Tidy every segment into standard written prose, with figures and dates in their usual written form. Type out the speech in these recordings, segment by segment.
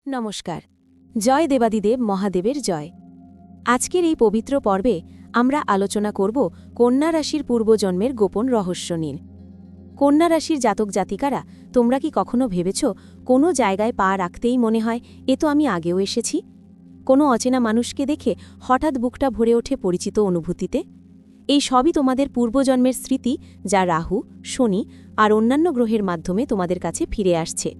নমস্কার। জয় দেবাদিদেব মহাদেবের জয়। আজকের এই পবিত্র পর্বে আমরা আলোচনা করব কন্যা রাশির পূর্বজন্মের গোপন রহস্য নিয়ে। কন্যা রাশির জাতক জাতিকারা, তোমরা কি কখনো ভেবেছ কোনো জায়গায় পা রাখতেই মনে হয় এ তো আমি আগেও এসেছি? কোনো অচেনা মানুষকে দেখে হঠাৎ বুকটা ভরে ওঠে পরিচিত অনুভূতিতে? এই সবই তোমাদের পূর্বজন্মের স্মৃতি, যা রাহু, শনি আর অন্যান্য গ্রহের মাধ্যমে তোমাদের কাছে ফিরে আসছে।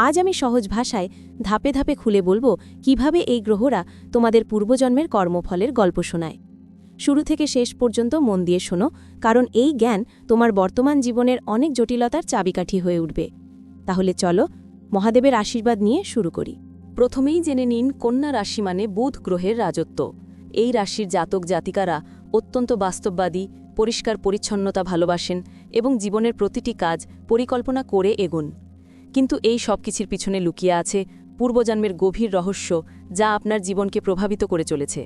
আজ আমি সহজ ভাষায় ধাপে ধাপে খুলে বলবো কিভাবে এই গ্রহরা তোমাদের পূর্বজন্মের কর্মফলের গল্প শোনায়। শুরু থেকে শেষ পর্যন্ত মন দিয়ে শোনো, কারণ এই জ্ঞান তোমার বর্তমান জীবনের অনেক জটিলতার চাবিকাঠি হয়ে উঠবে। তাহলে চলো মহাদেবের আশীর্বাদ নিয়ে শুরু করি। প্রথমেই জেনে নিন, কন্যা রাশি মানে বুধ গ্রহের রাজত্ব। এই রাশির জাতক জাতিকারা অত্যন্ত বাস্তববাদী, পরিষ্কার পরিচ্ছন্নতা ভালোবাসেন এবং জীবনের প্রতিটি কাজ পরিকল্পনা করে এগোন। কিন্তু এই সব কিছুর পিছনে লুকিয়ে আছে পূর্বজন্মের গভীর রহস্য, যা আপনার জীবনকে প্রভাবিত করে চলেছে।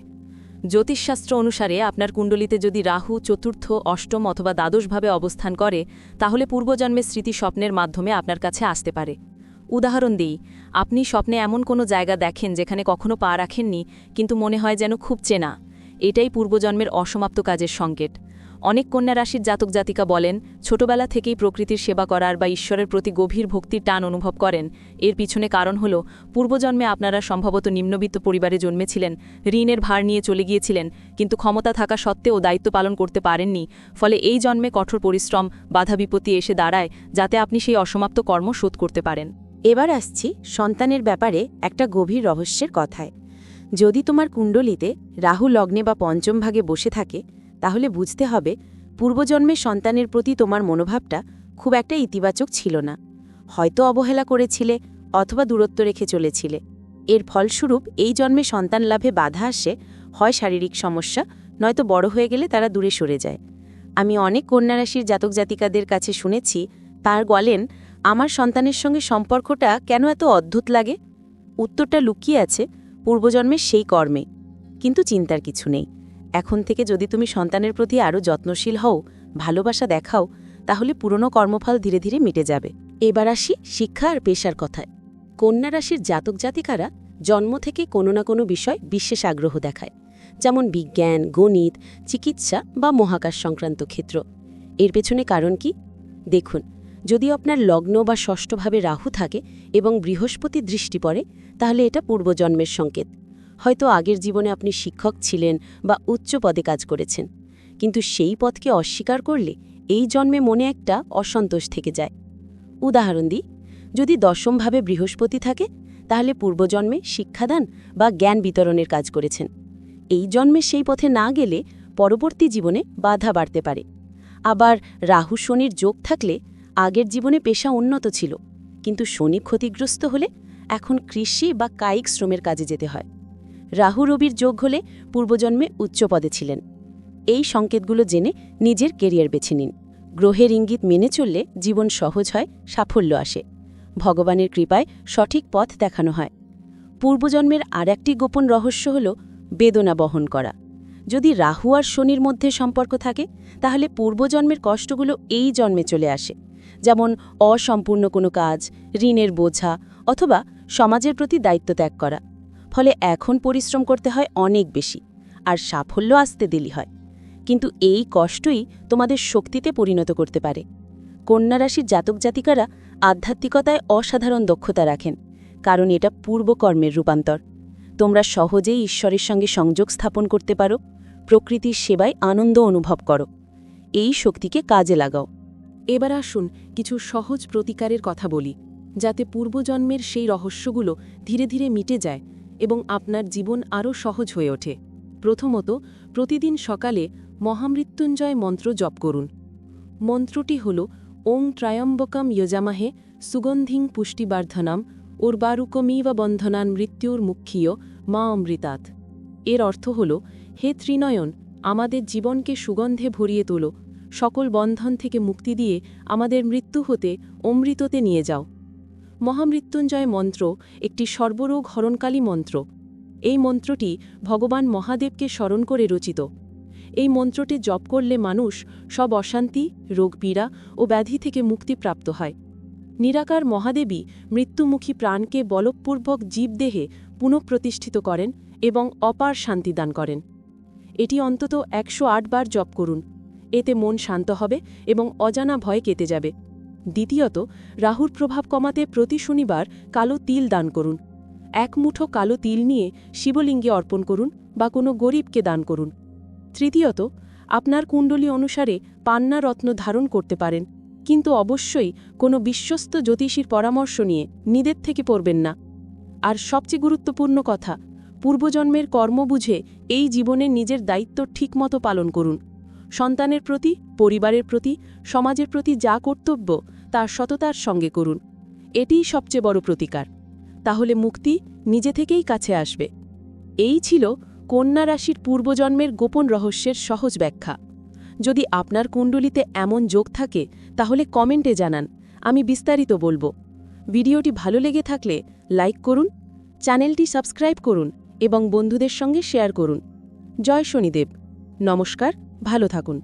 জ্যোতিষশাস্ত্র অনুসারে আপনার কুণ্ডলিতে যদি রাহু চতুর্থ, অষ্টম অথবা দ্বাদশভাবে অবস্থান করে, তাহলে পূর্বজন্মের স্মৃতি স্বপ্নের মাধ্যমে আপনার কাছে আসতে পারে। উদাহরণ দিই, আপনি স্বপ্নে এমন কোনো জায়গা দেখেন যেখানে কখনো পা রাখেননি, কিন্তু মনে হয় যেন খুব চেনা। এটাই পূর্বজন্মের অসমাপ্ত কাজের সংকেত। অনেক কন্যা রাশির জাতক জাতিকা বলেন, ছোটবেলা থেকেই প্রকৃতির সেবা করার বা ঈশ্বরের প্রতি গভীর ভক্তির টান অনুভব করেন। এর পিছনে কারণ হল, পূর্বজন্মে আপনারা সম্ভবত নিম্নবিত্ত পরিবারে জন্মেছিলেন, ঋণের ভার নিয়ে চলে গিয়েছিলেন, কিন্তু ক্ষমতা থাকা সত্ত্বেও দায়িত্ব পালন করতে পারেননি। ফলে এই জন্মে কঠোর পরিশ্রম, বাধা বিপত্তি এসে দাঁড়ায়, যাতে আপনি সেই অসমাপ্ত কর্ম শোধ করতে পারেন। এবার আসছি সন্তানের ব্যাপারে একটা গভীর রহস্যের কথায়। যদি তোমার কুণ্ডলিতে রাহু লগ্নে বা পঞ্চম ভাগে বসে থাকে, তাহলে বুঝতে হবে পূর্বজন্মের সন্তানের প্রতি তোমার মনোভাবটা খুব একটা ইতিবাচক ছিল না। হয়তো অবহেলা করেছিলে অথবা দূরত্ব রেখে চলেছিলে। এর ফলস্বরূপ এই জন্মে সন্তান লাভে বাধা আসে, হয় শারীরিক সমস্যা, নয়তো বড় হয়ে গেলে তারা দূরে সরে যায়। আমি অনেক কন্যা রাশির জাতক জাতিকাদের কাছে শুনেছি, তার বলেন, আমার সন্তানের সঙ্গে সম্পর্কটা কেন এত অদ্ভুত লাগে। উত্তরটা লুকিয়ে আছে পূর্বজন্মের সেই কর্মে। কিন্তু চিন্তার কিছু নেই। এখন থেকে যদি তুমি সন্তানের প্রতি আরও যত্নশীল হও, ভালোবাসা দেখাও, তাহলে পুরনো কর্মফল ধীরে ধীরে মিটে যাবে। এবার আসি শিক্ষা আর পেশার কথায়। কন্যা রাশির জাতক জাতিকারা জন্ম থেকে কোনো না কোনো বিষয় বিশেষ আগ্রহ দেখায়, যেমন বিজ্ঞান, গণিত, চিকিৎসা বা মহাকাশ সংক্রান্ত ক্ষেত্র। এর পেছনে কারণ কি? দেখুন, যদি আপনার লগ্ন বা ষষ্ঠভাবে রাহু থাকে এবং বৃহস্পতি দৃষ্টি পড়ে, তাহলে এটা পূর্বজন্মের সংকেত। হয়তো আগের জীবনে আপনি শিক্ষক ছিলেন বা উচ্চ পদে কাজ করেছেন, কিন্তু সেই পথকে অস্বীকার করলে এই জন্মে মনে একটা অসন্তোষ থেকে যায়। উদাহরণ দিই, যদি দশমভাবে বৃহস্পতি থাকে, তাহলে পূর্বজন্মে শিক্ষাদান বা জ্ঞান বিতরণের কাজ করেছেন। এই জন্মে সেই পথে না গেলে পরবর্তী জীবনে বাধা বাড়তে পারে। আবার রাহু শনির যোগ থাকলে আগের জীবনে পেশা উন্নত ছিল, কিন্তু শনি ক্ষতিগ্রস্ত হলে এখন কৃষি বা কায়িক শ্রমের কাজে যেতে হয়। রাহু রবির যোগ হলে পূর্বজন্মে উচ্চ পদে ছিলেন। এই সংকেতগুলো জেনে নিজের কেরিয়ার বেছে নিন। গ্রহের ইঙ্গিত মেনে চললে জীবন সহজ হয়, সাফল্য আসে। ভগবানের কৃপায় সঠিক পথ দেখানো হয়। পূর্বজন্মের আর একটি গোপন রহস্য হল বেদনা বহন করা। যদি রাহু আর শনির মধ্যে সম্পর্ক থাকে, তাহলে পূর্বজন্মের কষ্টগুলো এই জন্মে চলে আসে, যেমন অসম্পূর্ণ কোনো কাজ, ঋণের বোঝা অথবা সমাজের প্রতি দায়িত্ব ত্যাগ করা। ফলে এখন পরিশ্রম করতে হয় অনেক বেশি, আর সাফল্য আসতে দেরি হয়। কিন্তু এই কষ্টই তোমাদের শক্তিতে পরিণত করতে পারে। কন্যা রাশির জাতক জাতিকারা আধ্যাত্মিকতায় অসাধারণ দক্ষতা রাখেন, কারণ এটা পূর্বকর্মের রূপান্তর। তোমরা সহজেই ঈশ্বরের সঙ্গে সংযোগ স্থাপন করতে পারো, প্রকৃতির সেবায় আনন্দ অনুভব করো। এই শক্তিকে কাজে লাগাও। এবার আসুন কিছু সহজ প্রতিকারের কথা বলি, যাতে পূর্বজন্মের সেই রহস্যগুলো ধীরে ধীরে মিটে যায় এবং আপনার জীবন আরও সহজ হয়ে ওঠে। প্রথমত, প্রতিদিন সকালে মহামৃত্যুঞ্জয় মন্ত্র জপ করুন। মন্ত্রটি হল ওং ত্রয়ম্বকম যজামহে সুগন্ধিং পুষ্টিবর্ধনম উর্বারুকমিব বন্ধনান মৃত্যুর মুখ্যীয় মা অমৃতাৎ। এর অর্থ হল, হে ত্রিনয়ন, আমাদের জীবনকে সুগন্ধে ভরিয়ে তোলো, সকল বন্ধন থেকে মুক্তি দিয়ে আমাদের মৃত্যু হতে অমৃততে নিয়ে যাও। মহামৃত্যুঞ্জয় মন্ত্র একটি সর্বরোগ হরণকালী মন্ত্র। এই মন্ত্রটি ভগবান মহাদেবকে স্মরণ করে রচিত। এই মন্ত্রটি জপ করলে মানুষ সব অশান্তি, রোগপীড়া ও ব্যাধি থেকে মুক্তিপ্রাপ্ত হয়। নিরাকার মহাদেবী মৃত্যুমুখী প্রাণকে বলপূর্বক জীবদেহে পুনঃপ্রতিষ্ঠিত করেন এবং অপার শান্তি দান করেন। এটি অন্তত 108 বার জপ করুন। এতে মন শান্ত হবে এবং অজানা ভয় কেটে যাবে। দ্বিতীয়ত, রাহুর প্রভাব কমাতে প্রতি শনিবার কালো তিল দান করুন। 1 মুঠো কালো তিল নিয়ে শিবলিঙ্গে অর্পণ করুন বা কোনো গরিবকে দান করুন। তৃতীয়ত, আপনার কুণ্ডলী অনুসারে পান্না রত্ন ধারণ করতে পারেন, কিন্তু অবশ্যই কোনো বিশ্বস্ত জ্যোতিষীর পরামর্শ নিয়ে নিজের থেকে পড়বেন না। আর সবচেয়ে গুরুত্বপূর্ণ কথা, পূর্বজন্মের কর্ম বুঝে এই জীবনে নিজের দায়িত্ব ঠিকমতো পালন করুন। সন্তানের প্রতি, পরিবারের প্রতি, সমাজের প্রতি যা কর্তব্য তা সততার সঙ্গে করুন। এটিই সবচেয়ে বড় প্রতিকার। তাহলে মুক্তি নিজে থেকেই কাছে আসবে। এই ছিল কন্যা রাশির পূর্বজন্মের গোপন রহস্যের সহজ ব্যাখ্যা। যদি আপনার কুণ্ডলিতে এমন যোগ থাকে তাহলে কমেন্টে জানান, আমি বিস্তারিত বলবো। ভিডিওটি ভালো লেগে থাকলে লাইক করুন, চ্যানেলটি সাবস্ক্রাইব করুন এবং বন্ধুদের সঙ্গে শেয়ার করুন। জয় শনিদেব। নমস্কার, ভালো থাকুন।